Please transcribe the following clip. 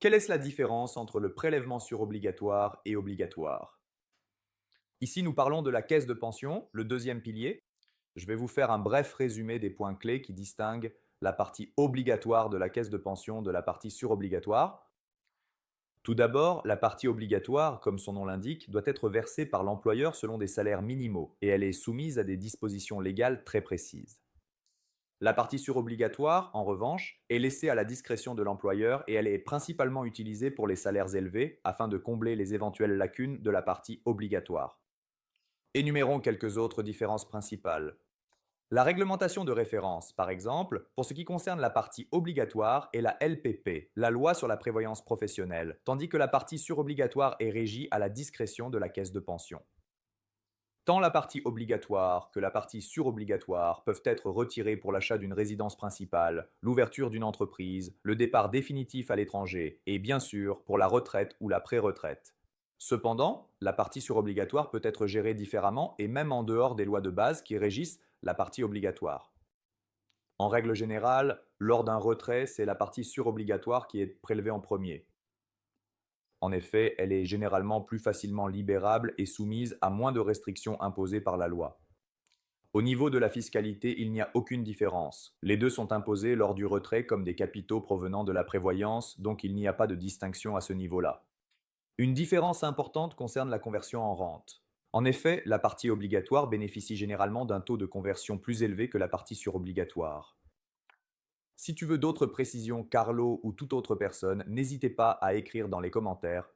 Quelle est la différence entre le prélèvement sur obligatoire et obligatoire? Ici, nous parlons de la caisse de pension, le deuxième pilier. Je vais vous faire un bref résumé des points clés qui distinguent la partie obligatoire de la caisse de pension de la partie surobligatoire. Tout d'abord, la partie obligatoire, comme son nom l'indique, doit être versée par l'employeur selon des salaires minimaux et elle est soumise à des dispositions légales très précises. La partie surobligatoire, en revanche, est laissée à la discrétion de l'employeur et elle est principalement utilisée pour les salaires élevés afin de combler les éventuelles lacunes de la partie obligatoire. Énumérons quelques autres différences principales. La réglementation de référence, par exemple, pour ce qui concerne la partie obligatoire, est la LPP, la loi sur la prévoyance professionnelle, tandis que la partie surobligatoire est régie à la discrétion de la caisse de pension. Tant la partie obligatoire que la partie surobligatoire peuvent être retirées pour l'achat d'une résidence principale, l'ouverture d'une entreprise, le départ définitif à l'étranger et bien sûr pour la retraite ou la pré-retraite. Cependant, la partie surobligatoire peut être gérée différemment et même en dehors des lois de base qui régissent la partie obligatoire. En règle générale, lors d'un retrait, c'est la partie surobligatoire qui est prélevée en premier. En effet, elle est généralement plus facilement libérable et soumise à moins de restrictions imposées par la loi. Au niveau de la fiscalité, il n'y a aucune différence. Les deux sont imposés lors du retrait comme des capitaux provenant de la prévoyance, donc il n'y a pas de distinction à ce niveau-là. Une différence importante concerne la conversion en rente. En effet, la partie obligatoire bénéficie généralement d'un taux de conversion plus élevé que la partie surobligatoire. Si tu veux d'autres précisions, Carlo ou toute autre personne, n'hésitez pas à écrire dans les commentaires.